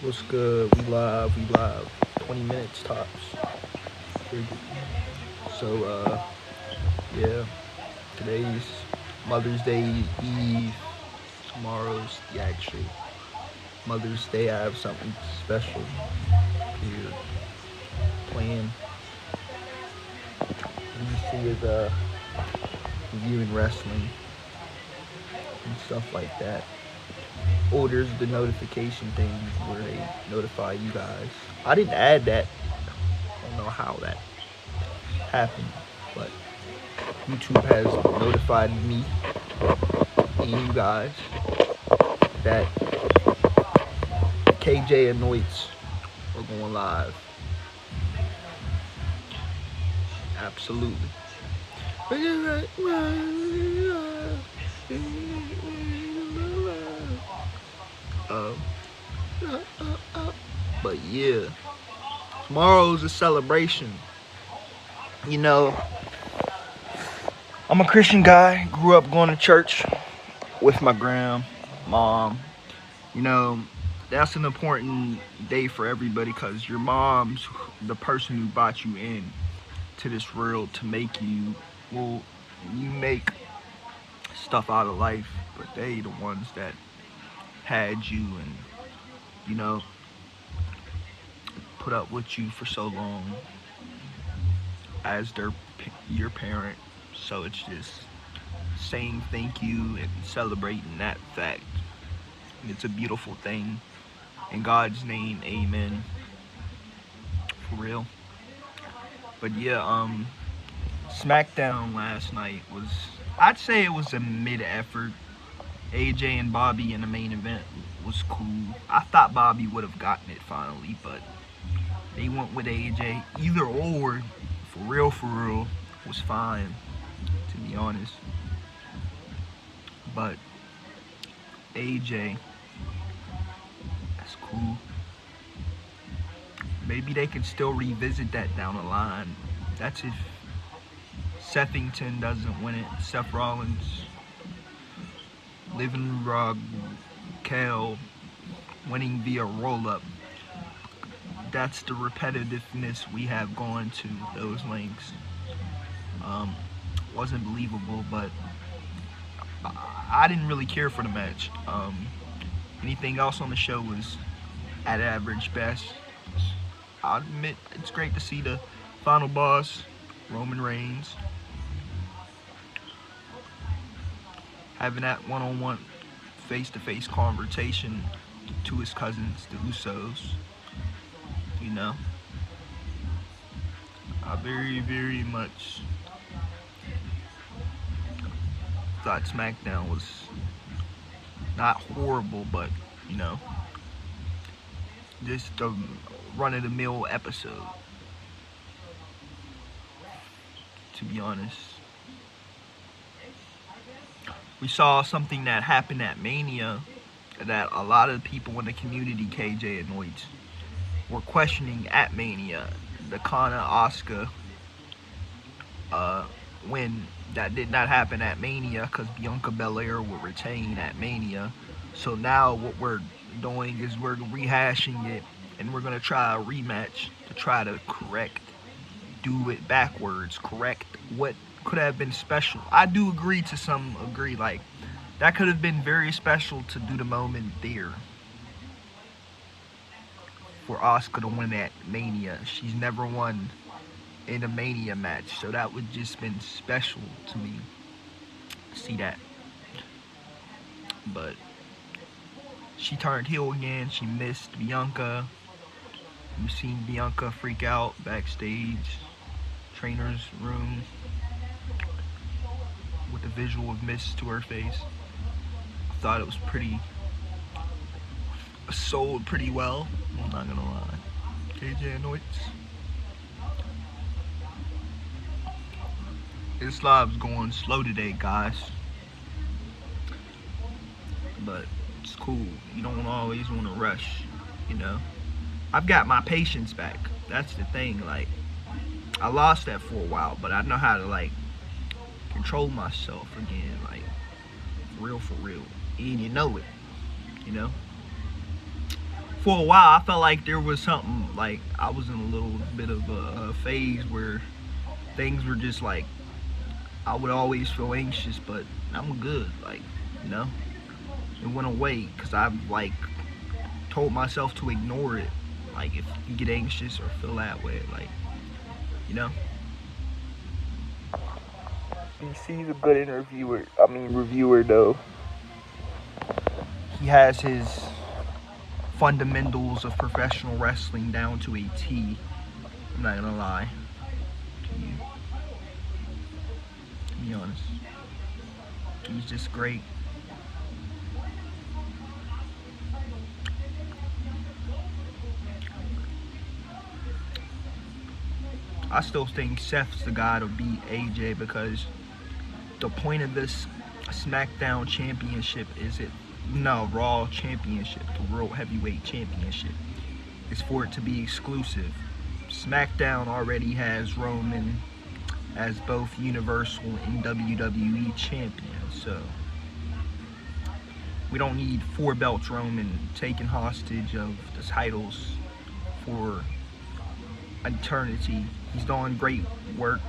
What's good? We live. 20 minutes tops. So, yeah, today's Mother's Day Eve. Tomorrow's the actual Mother's Day. I have something special here planned. You see is viewing wrestling and stuff like that. Oh, there's the notification thing where they notify you guys. I didn't add that. I don't know how that happened, but YouTube has notified me and you guys that KJ Anoints are going live. Absolutely. Uh, but yeah, tomorrow's a celebration. You know, I'm a Christian guy. Grew up going to church with my mom. You know, that's an important day for everybody because your mom's the person who brought you in to this world to make you. Well, you make stuff out of life, but they the ones that had you and you know put up with you for so long as your parent. So it's just saying thank you and celebrating that fact. It's a beautiful thing. In God's name, amen. For real. But yeah, SmackDown last night was, I'd say it was a mid effort. AJ and Bobby in the main event was cool. I thought Bobby would have gotten it finally, but they went with AJ. Either or, for real, was fine, to be honest. But AJ, that's cool. Maybe they could still revisit that down the line. That's if Sethington doesn't win it. Seth Rollins, Living Raquel winning via roll-up. That's the repetitiveness we have going to those links. Wasn't believable, but I didn't really care for the match. Anything else on the show was at average best. I'll admit it's great to see the final boss, Roman Reigns, having that one-on-one, face-to-face conversation to his cousins, the Usos. You know, I very much thought SmackDown was not horrible, but you know, just a run-of-the-mill episode. To be honest, we saw something that happened at Mania that a lot of people in the community, KJ Anoints, were questioning at Mania. The Kana Asuka win that did not happen at Mania because Bianca Belair will retain at Mania. So now what we're doing is we're rehashing it and we're gonna try a rematch to try to do it backwards, correct what could have been special. I do agree to some agree, like that could have been very special to do the moment there for Asuka to win at Mania. She's never won in a Mania match, so that would just been special to me to see that. But she turned heel again. She missed Bianca. You've seen Bianca freak out backstage, trainer's room, with the visual of miss to her face. I thought it was sold pretty well. I'm not gonna lie. KJ Anoints. This live's going slow today, guys. But it's cool. You don't always want to rush, you know. I've got my patience back. That's the thing. Like, I lost that for a while, but I know how to like control myself again. Like, for real. And you know it. You know. for a while, I felt like there was something, like I was in a little bit of a phase where things were just like, I would always feel anxious, but I'm good, like, you know, it went away because I've like told myself to ignore it. Like if you get anxious or feel that way, like, you know. BC's a good reviewer though. He has his fundamentals of professional wrestling down to a T. I'm not gonna lie to you. To be honest, he's just great. I still think Seth's the guy to beat AJ because the point of this SmackDown Championship Raw Championship, the World Heavyweight Championship, is for it to be exclusive. SmackDown already has Roman as both Universal and WWE champion, so we don't need 4 belts Roman taking hostage of the titles for eternity. He's doing great work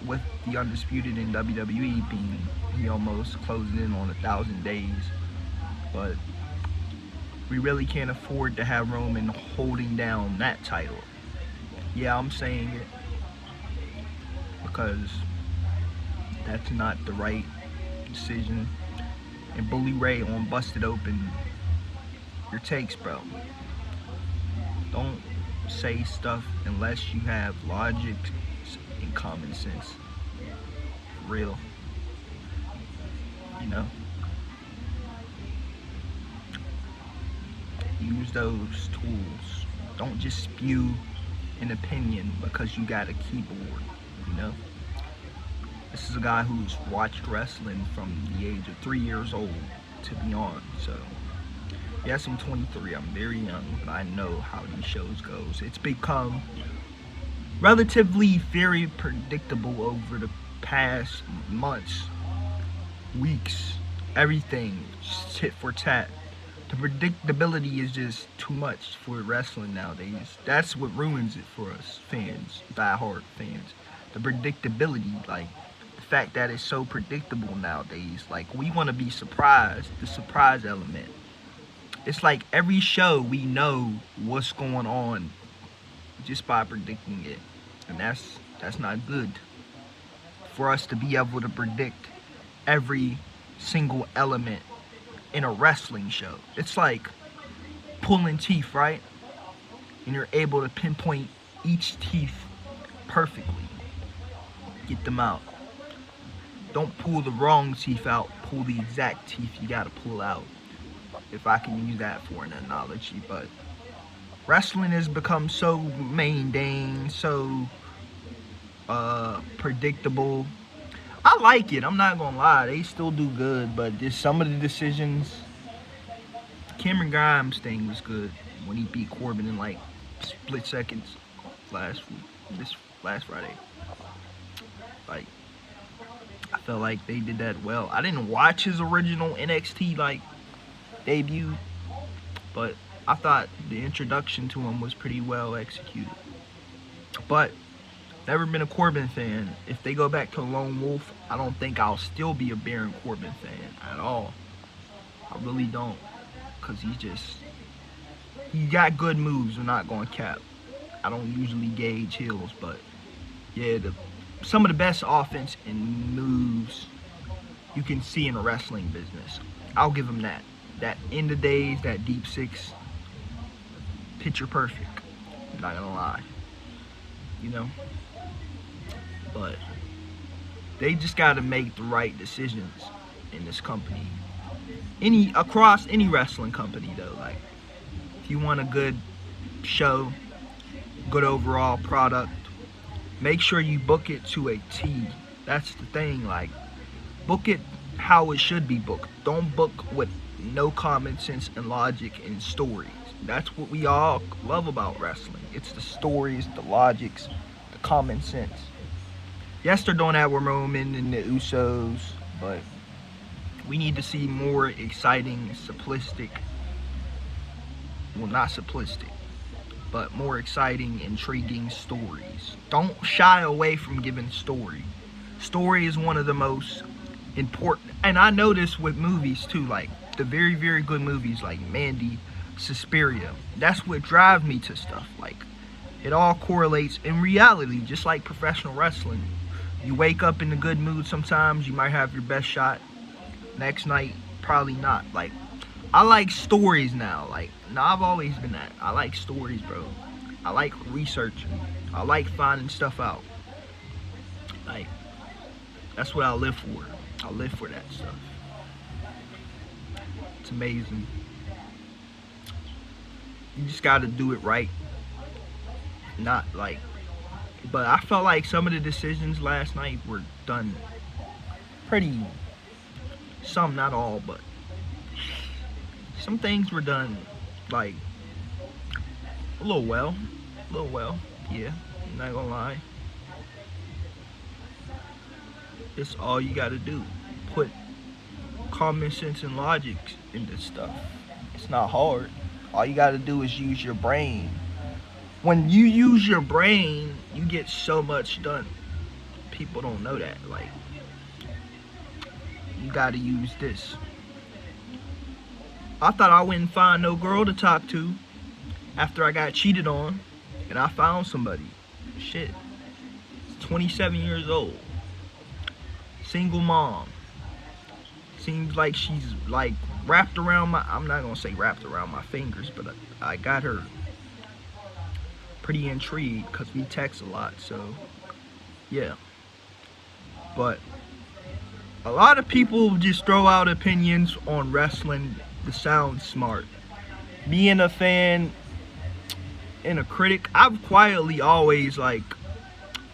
with the Undisputed in WWE, being he almost closing in on 1,000 days, but we really can't afford to have Roman holding down that title. Yeah, I'm saying it because that's not the right decision. And Bully Ray on Busted Open, your takes, bro. Don't say stuff unless you have logic and common sense. For real. You know? Use those tools. Don't just spew an opinion because you got a keyboard, you know? This is a guy who's watched wrestling from the age of 3 years old to beyond, so yes, I'm 23, I'm very young, but I know how these shows goes. It's become relatively very predictable over the past months, weeks, everything, just tit for tat. The predictability is just too much for wrestling nowadays. That's what ruins it for us fans, die-hard fans. The predictability, like the fact that it's so predictable nowadays. Like we want to be surprised, the surprise element. It's like every show we know what's going on just by predicting it, and that's not good. For us to be able to predict every single element in a wrestling show, it's like pulling teeth, right? And you're able to pinpoint each teeth perfectly, get them out. Don't pull the wrong teeth out, pull the exact teeth you gotta pull out, if I can use that for an analogy. But wrestling has become so mundane, so predictable. I like it, I'm not gonna lie, they still do good, but just some of the decisions. Cameron Grimes thing was good when he beat Corbin in like split seconds last Friday. Like, I felt like they did that well. I didn't watch his original NXT like debut, but I thought the introduction to him was pretty well executed. But never been a Corbin fan. If they go back to Lone Wolf, I don't think I'll still be a Baron Corbin fan at all. I really don't, because he got good moves. I'm not going to cap. I don't usually gauge heels, but yeah, some of the best offense and moves you can see in a wrestling business. I'll give him that. That end of days, that deep six, picture perfect. I'm not gonna lie, you know. But they just gotta make the right decisions in this company. Across any wrestling company though. Like, if you want a good show, good overall product, make sure you book it to a T. That's the thing. Like, book it how it should be booked. Don't book with no common sense and logic and stories. That's what we all love about wrestling. It's the stories, the logics, the common sense. Yes, they're doing that with Roman and the Usos, but we need to see more exciting, simplistic well, not simplistic, but more exciting, intriguing stories. Don't shy away from giving story. Story is one of the most important, and I know this with movies too, like the very, very good movies like Mandy, Suspiria. That's what drives me to stuff. Like, it all correlates in reality, just like professional wrestling. You wake up in a good mood sometimes, you might have your best shot. Next night, probably not. Like, I like stories now. Like, no, I've always been that. I like stories, bro. I like researching. I like finding stuff out. Like, that's what I live for. I live for that stuff. It's amazing. You just gotta do it right. Not like, but I felt like some of the decisions last night were done pretty, some, not all, but some things were done like a little well, yeah, I'm not gonna lie. It's all you gotta do. Put common sense and logic into stuff. It's not hard. All you gotta do is use your brain. When you use your brain, you get so much done. People don't know that. Like, you gotta use this. I thought I wouldn't find no girl to talk to after I got cheated on, and I found somebody. Shit. 27 years old. Single mom. Seems like she's like wrapped around my, I'm not gonna say wrapped around my fingers, but I got her pretty intrigued because we text a lot, so yeah. But a lot of people just throw out opinions on wrestling to sound smart. Being a fan and a critic, I've quietly always like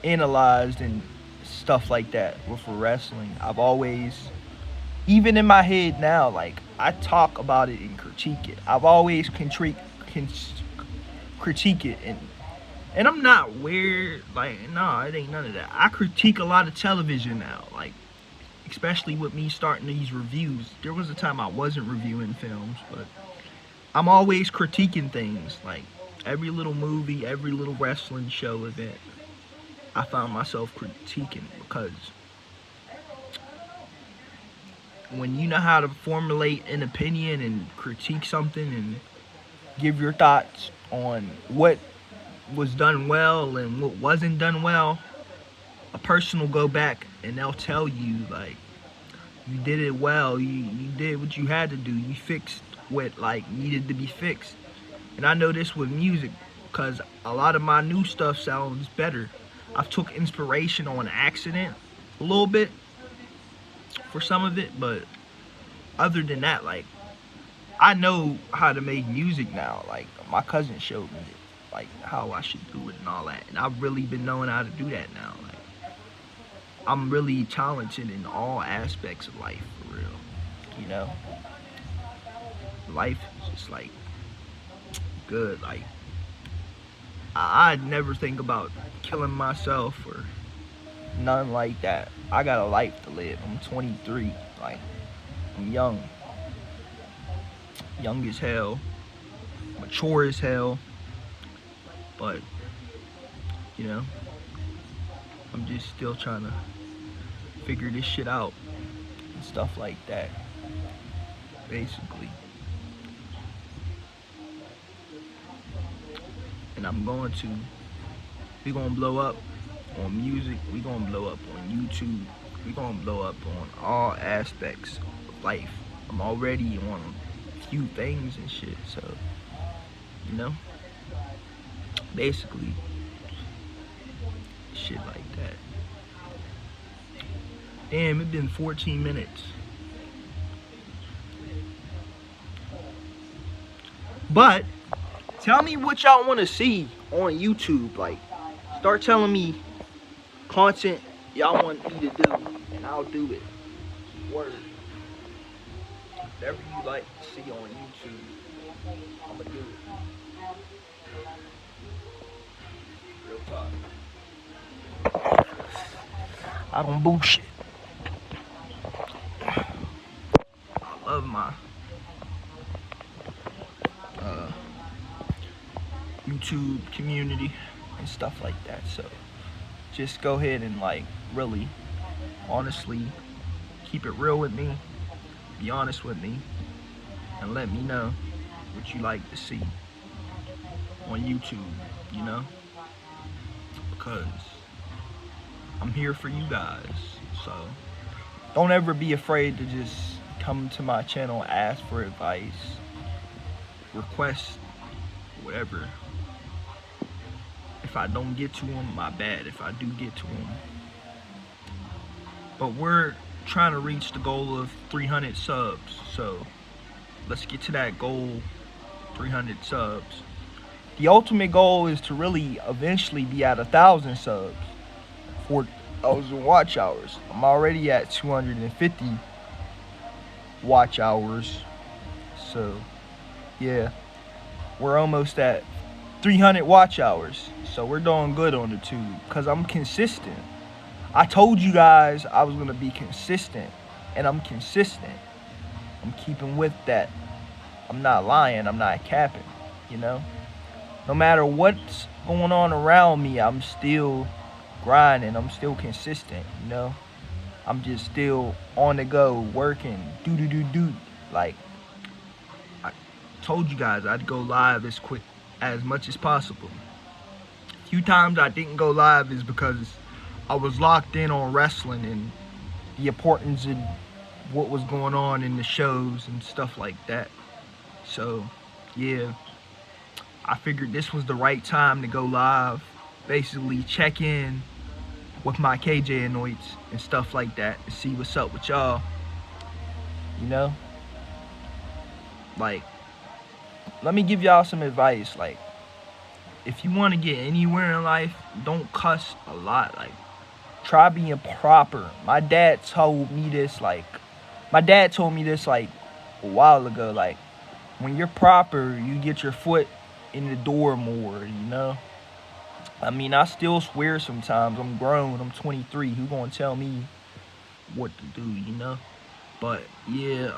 analyzed and stuff like that with wrestling. I've always, even in my head now, like I talk about it and critique it. I've always critique it, and I'm not weird. Like, no, it ain't none of that. I critique a lot of television now, like especially with me starting these reviews. There was a time I wasn't reviewing films, but I'm always critiquing things. Like every little movie, every little wrestling show event, I found myself critiquing, because when you know how to formulate an opinion and critique something and give your thoughts on what was done well and what wasn't done well, a person will go back and they'll tell you, like, you did it well, you did what you had to do, you fixed what like needed to be fixed. And I know this with music, because a lot of my new stuff sounds better. I've took inspiration on accident a little bit for some of it, but other than that, like, I know how to make music now. Like, my cousin showed me it, like how I should do it and all that, and I've really been knowing how to do that now. Like, I'm really talented in all aspects of life, for real. You know, life is just like good. Like, I'd never think about killing myself or nothing like that. I got a life to live. I'm 23. Like, I'm young as hell, mature as hell, but you know, I'm just still trying to figure this shit out and stuff like that, basically. And we gonna blow up on music, we gonna blow up on YouTube, we gonna blow up on all aspects of life. I'm already on a few things and shit, so, you know, basically, shit like that. Damn, it's been 14 minutes. But tell me what y'all want to see on YouTube. Like, start telling me content y'all want me to do, and I'll do it. Word. Whatever you like to see on YouTube, I'ma do it. Real talk. I don't bullshit. I love my YouTube community and stuff like that. So just go ahead and like really, honestly, keep it real with me. Be honest with me, and let me know what you like to see on YouTube. You know, because I'm here for you guys. So don't ever be afraid to just come to my channel, ask for advice, request, whatever. If I don't get to them, my bad. If I do get to them. But we're trying to reach the goal of 300 subs. So let's get to that goal, 300 subs. The ultimate goal is to really eventually be at 1,000 subs. 4,000 watch hours. I'm already at 250 watch hours. So yeah, we're almost at 300 watch hours. So we're doing good on the tube because I'm consistent. I told you guys I was gonna be consistent, and I'm consistent. I'm keeping with that. I'm not lying, I'm not capping, you know? No matter what's going on around me, I'm still grinding, I'm still consistent, you know? I'm just still on the go, working, do. Like, I told you guys I'd go live as much as possible. A few times I didn't go live is because I was locked in on wrestling and the importance of what was going on in the shows and stuff like that. So, yeah, I figured this was the right time to go live, basically check in with my KJ anoints and stuff like that and see what's up with y'all, you know? Like, let me give y'all some advice. Like, if you want to get anywhere in life, don't cuss a lot. Like, try being proper. My dad told me this like a while ago. Like, when you're proper, you get your foot in the door more, you know? I mean, I still swear sometimes. I'm grown, I'm 23. Who gonna tell me what to do, you know? But yeah,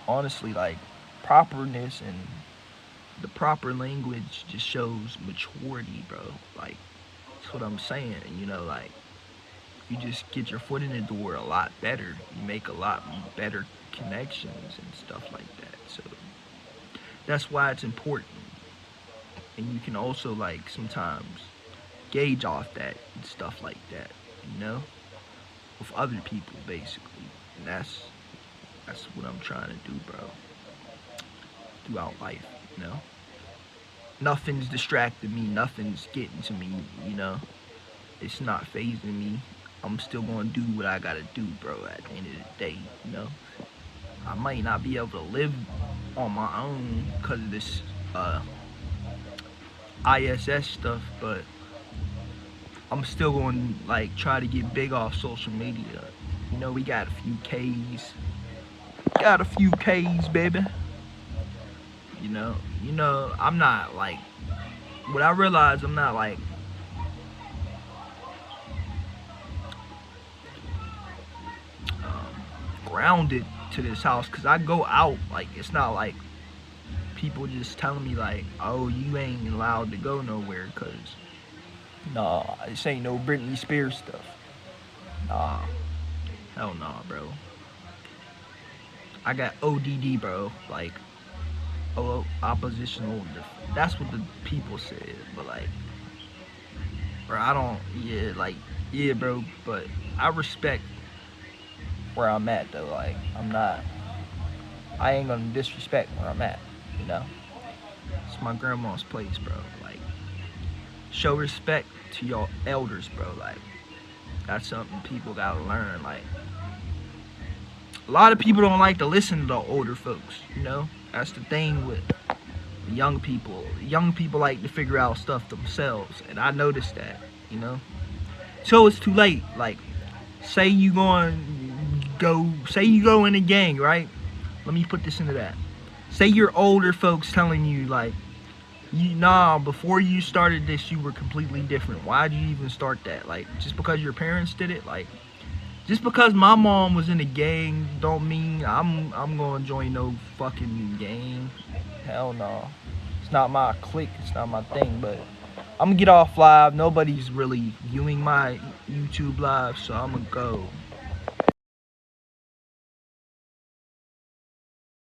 honestly, like, properness and the proper language just shows maturity, bro. Like, that's what I'm saying, you know? Like, you just get your foot in the door a lot better. You make a lot better connections and stuff like that. So that's why it's important. And you can also, like, sometimes gauge off that and stuff like that, you know, with other people, basically. And that's what I'm trying to do, bro, throughout life, you know. Nothing's distracting me, nothing's getting to me, you know. It's not phasing me. I'm still gonna do what I gotta do, bro, at the end of the day, you know. I might not be able to live on my own because of this ISS stuff, but I'm still going to, like, try to get big off social media. You know, we got a few Ks. Got a few Ks, baby. You know, I'm not, like, what I realize, I'm not, like, grounded to this house, because I go out. Like, it's not like people just telling me, like, oh, you ain't allowed to go nowhere, because, nah, this ain't no Britney Spears stuff. Nah, hell nah, bro. I got ODD, bro, like, oppositional, that's what the people said, but, like, bro, I don't, yeah, like, yeah, bro, but I respect where I'm at, though. Like, I ain't gonna disrespect where I'm at, you know? It's my grandma's place, bro. Like, show respect to your elders, bro. Like, that's something people gotta learn. Like, a lot of people don't like to listen to the older folks, you know? That's the thing with the young people. Young people like to figure out stuff themselves, and I noticed that, you know? So it's too late. Like, say you go in a gang, right? Let me put this into that. Say your older folks telling you, like, before you started this, you were completely different. Why'd you even start that? Like, just because your parents did it? Like, just because my mom was in a gang don't mean I'm gonna join no fucking gang. Hell no. It's not my clique. It's not my thing. But I'm gonna get off live. Nobody's really viewing my YouTube live, so I'm gonna go.